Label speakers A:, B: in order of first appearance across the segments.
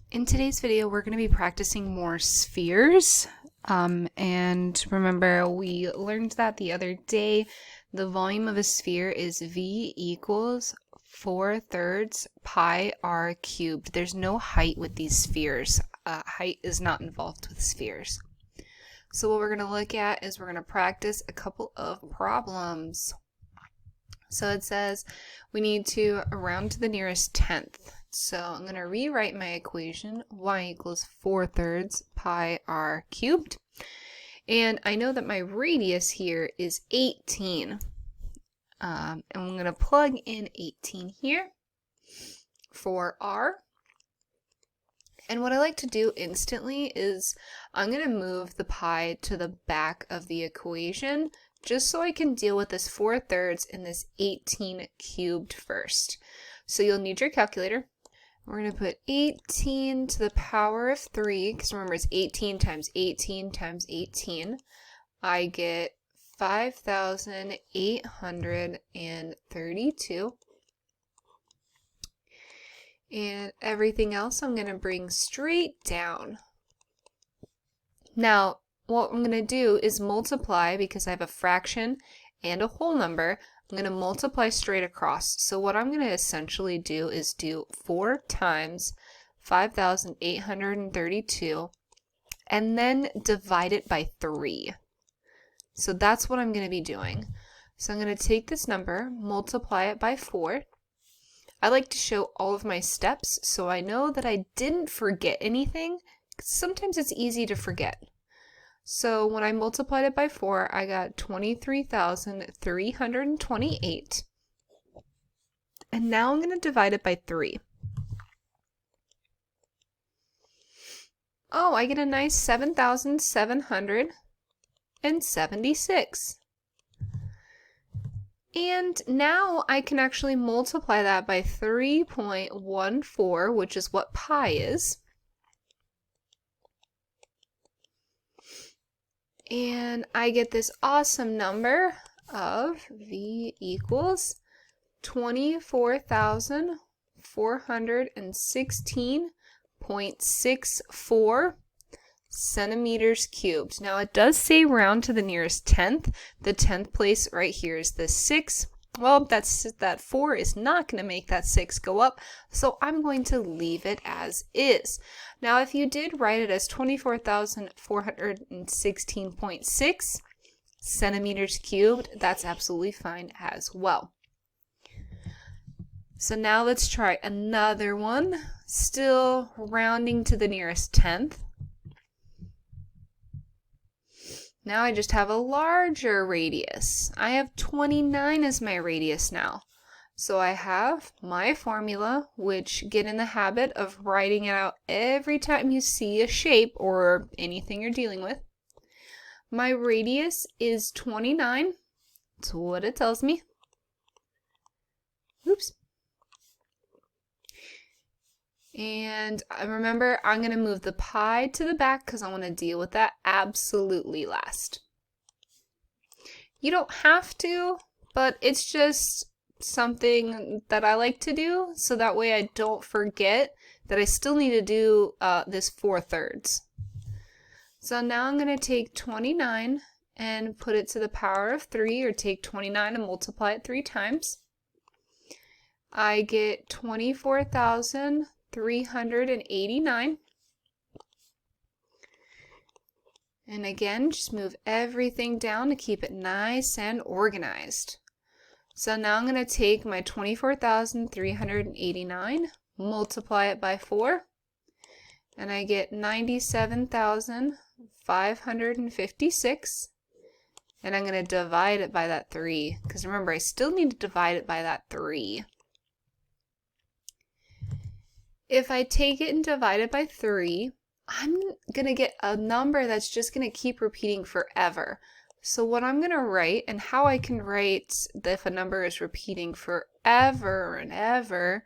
A: In today's video, we're going to be practicing more spheres. And remember, we learned that the other day. The volume of a sphere is V equals 4/3 pi r cubed. There's no height with these spheres. Height is not involved with spheres. So what we're going to look at is we're going to practice a couple of problems. So it says we need to round to the nearest tenth. So I'm going to rewrite my equation, y equals 4/3 pi r cubed. And I know that my radius here is 18. And I'm going to plug in 18 here for r. And what I like to do instantly is I'm going to move the pi to the back of the equation just so I can deal with this 4/3 and this 18 cubed first. So you'll need your calculator. We're going to put 18 to the power of 3, because remember it's 18 times 18 times 18. I get 5,832. And everything else I'm going to bring straight down. Now, what I'm going to do is multiply, because I have a fraction and a whole number. I'm going to multiply straight across. So what I'm going to essentially do is do 4 times 5,832 and then divide it by 3. So that's what I'm going to be doing. So I'm going to take this number, multiply it by 4. I like to show all of my steps so I know that I didn't forget anything. Sometimes it's easy to forget. So when I multiplied it by 4, I got 23,328. And now I'm going to divide it by 3. Oh, I get a nice 7,776. And now I can actually multiply that by 3.14, which is what pi is. And I get this awesome number of V equals 24,416.64 centimeters cubed. Now it does say round to the nearest tenth. The 10th place right here is the 6. Well, that 4 is not going to make that 6 go up, so I'm going to leave it as is. Now, if you did write it as 24,416.6 centimeters cubed, that's absolutely fine as well. So now let's try another one, still rounding to the nearest tenth. Now I just have a larger radius. I have 29 as my radius now. So I have my formula, which get in the habit of writing it out every time you see a shape or anything you're dealing with. My radius is 29. That's what it tells me. Oops. And remember, I'm going to move the pi to the back because I want to deal with that absolutely last. You don't have to, but it's just something that I like to do, so that way I don't forget that I still need to do this 4/3. So now I'm going to take 29 and put it to the power of 3, or take 29 and multiply it 3 times. I get 24,389. And again, just move everything down to keep it nice and organized. So now I'm going to take my 24,389, multiply it by 4, and I get 97,556. And I'm going to divide it by that 3, because remember, I still need to divide it by that 3. If I take it and divide it by 3, I'm going to get a number that's just going to keep repeating forever. So what I'm going to write, and how I can write if a number is repeating forever and ever,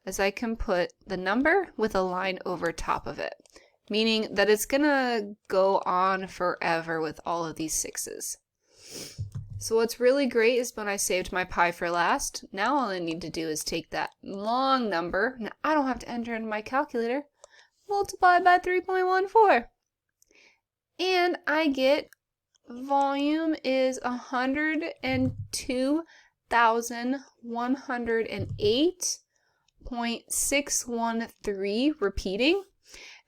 A: is I can put the number with a line over top of it, meaning that it's going to go on forever with all of these 6s. So what's really great is when I saved my pi for last, now all I need to do is take that long number. Now I don't have to enter in my calculator, multiplied by 3.14. And I get volume is 102,108.613 repeating.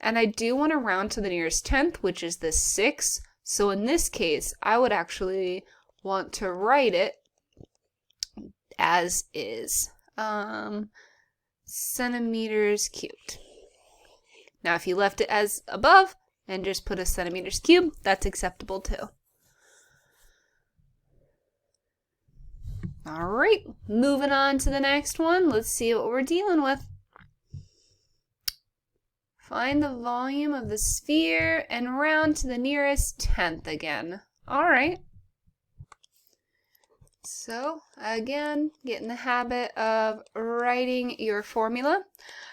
A: And I do want to round to the nearest tenth, which is the 6. So in this case, I would actually want to write it as is. Centimeters cubed. Now, if you left it as above and just put a centimeters cubed, that's acceptable too. All right, moving on to the next one. Let's see what we're dealing with. Find the volume of the sphere and round to the nearest tenth again. All right. So again, get in the habit of writing your formula.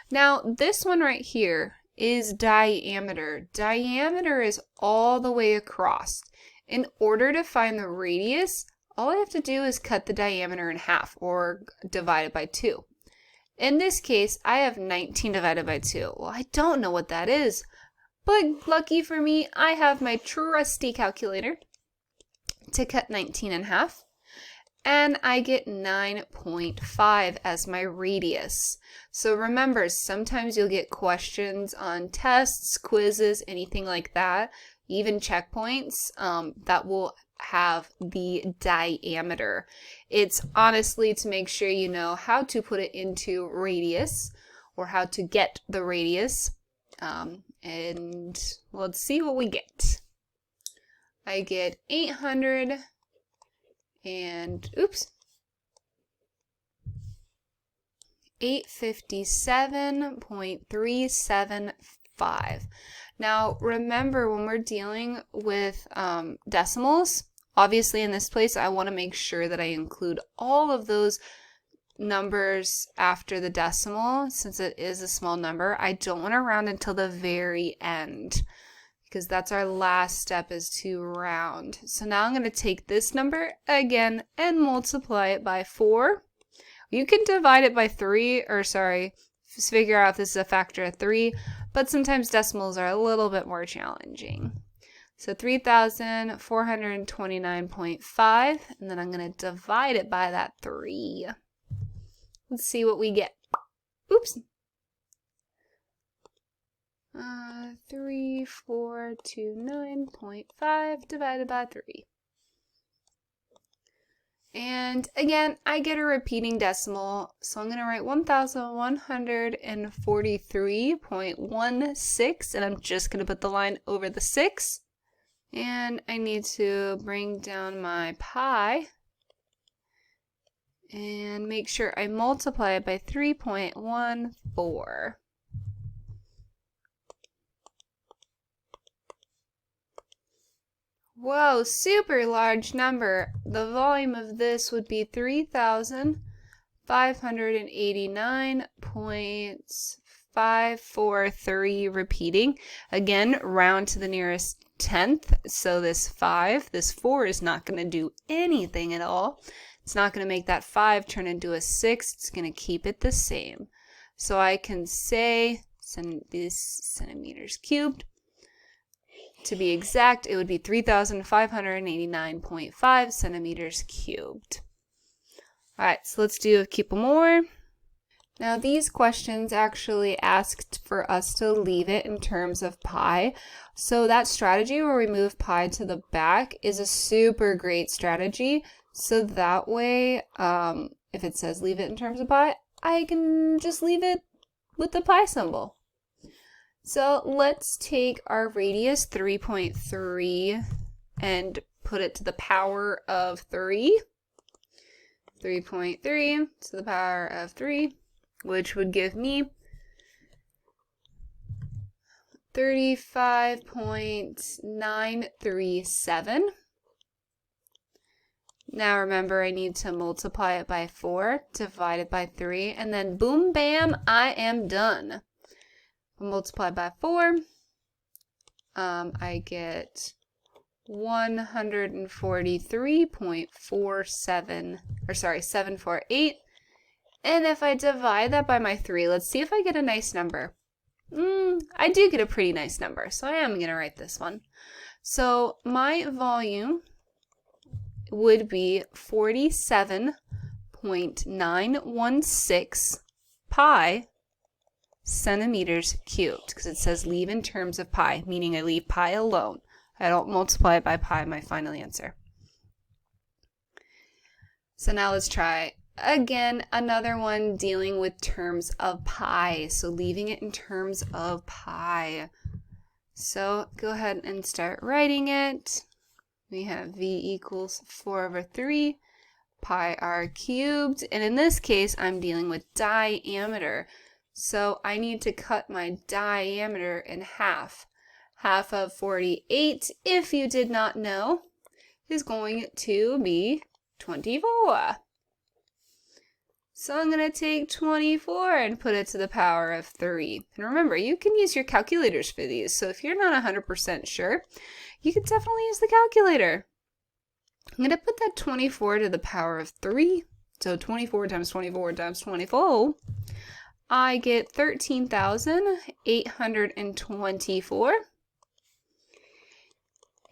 A: Now this one right here is diameter. Diameter is all the way across. In order to find the radius, all I have to do is cut the diameter in half or divide it by 2. In this case, I have 19 divided by 2. Well, I don't know what that is, but lucky for me, I have my trusty calculator to cut 19 in half. And I get 9.5 as my radius. So remember, sometimes you'll get questions on tests, quizzes, anything like that, even checkpoints that will have the diameter. It's honestly to make sure you know how to put it into radius or how to get the radius. And let's see what we get. I get 800 and, 857.375. Now, remember when we're dealing with decimals, obviously in this place, I want to make sure that I include all of those numbers after the decimal, since it is a small number. I don't want to round until the very end, because that's our last step, is to round. So now I'm going to take this number again and multiply it by 4. You can divide it by 3, or figure out if this is a factor of 3, but sometimes decimals are a little bit more challenging. So 3,429.5, and then I'm going to divide it by that 3. Let's see what we get. 3429.5 divided by 3. And again, I get a repeating decimal, so I'm going to write 1,143.16, and I'm just going to put the line over the 6. And I need to bring down my pi and make sure I multiply it by 3.14. Whoa, super large number. The volume of this would be 3,589.543 repeating. Again, round to the nearest tenth. So this 4 is not going to do anything at all. It's not going to make that 5 turn into a 6. It's going to keep it the same. So I can say these centimeters cubed. To be exact, it would be 3,589.5 centimeters cubed. All right, so let's do a couple more. Now, these questions actually asked for us to leave it in terms of pi. So that strategy where we move pi to the back is a super great strategy. So that way, if it says leave it in terms of pi, I can just leave it with the pi symbol. So let's take our radius 3.3 and put it to the power of 3. 3.3 to the power of 3, which would give me 35.937. Now remember, I need to multiply it by 4, divide it by 3, and then boom, bam, I am done. Multiply by 4, I get 748. And if I divide that by my 3, let's see if I get a nice number. I I do get a pretty nice number, so I am going to write this one. So my volume would be 47.916 pi centimeters cubed, because it says leave in terms of pi, meaning I leave pi alone. I don't multiply it by pi, my final answer. So now let's try again another one dealing with terms of pi. So leaving it in terms of pi. So go ahead and start writing it. We have v equals 4/3 pi r cubed. And in this case, I'm dealing with diameter. So I need to cut my diameter in half. Half of 48, if you did not know, is going to be 24. So I'm going to take 24 and put it to the power of 3. And remember, you can use your calculators for these. So if you're not 100% sure, you can definitely use the calculator. I'm going to put that 24 to the power of 3. So 24 times 24 times 24. I get 13,824.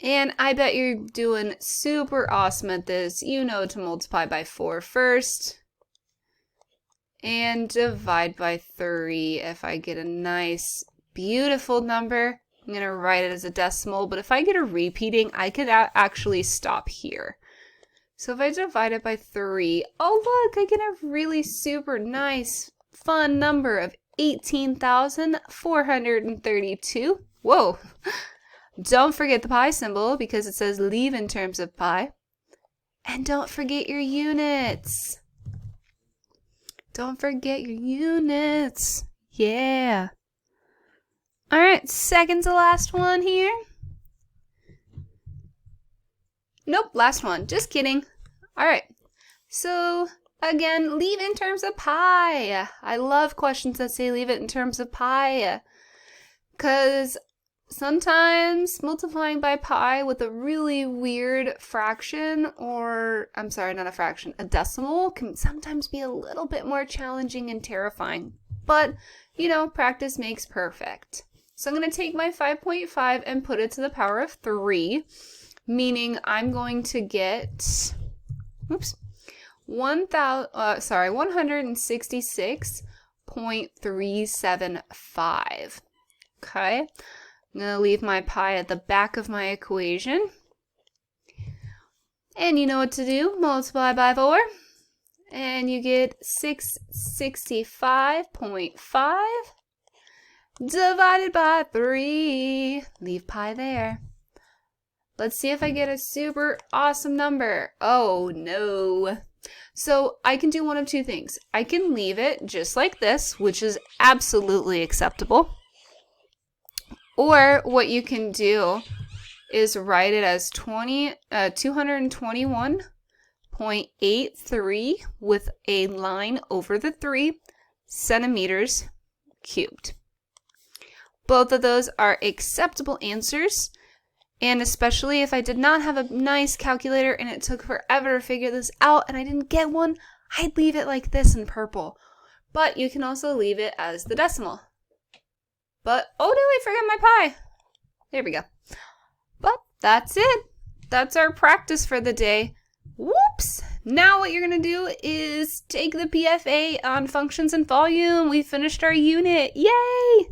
A: And I bet you're doing super awesome at this. You know to multiply by 4 first. And divide by 3. If I get a nice, beautiful number, I'm going to write it as a decimal. But if I get a repeating, I could actually stop here. So if I divide it by 3, oh look, I get a really super nice, fun number of 18,432. Whoa! Don't forget the pi symbol because it says leave in terms of pi. And don't forget your units. Don't forget your units. Yeah. All right, second to last one here. Nope, last one. Just kidding. All right. So again, leave in terms of pi. I love questions that say leave it in terms of pi. Because sometimes multiplying by pi with a really weird fraction, or I'm sorry, not a fraction, a decimal, can sometimes be a little bit more challenging and terrifying. But, you know, practice makes perfect. So I'm going to take my 5.5 and put it to the power of 3, meaning I'm going to get, 166.375. Okay. I'm going to leave my pi at the back of my equation. And you know what to do. Multiply by 4. And you get 665.5 divided by 3. Leave pi there. Let's see if I get a super awesome number. Oh, no. So I can do one of two things. I can leave it just like this, which is absolutely acceptable. Or what you can do is write it as 221.83 with a line over the 3 centimeters cubed. Both of those are acceptable answers. And especially if I did not have a nice calculator and it took forever to figure this out and I didn't get one, I'd leave it like this in purple. But you can also leave it as the decimal. But, oh no, I forgot my pi. There we go. But that's it. That's our practice for the day. Whoops. Now what you're going to do is take the PFA on functions and volume. We finished our unit. Yay!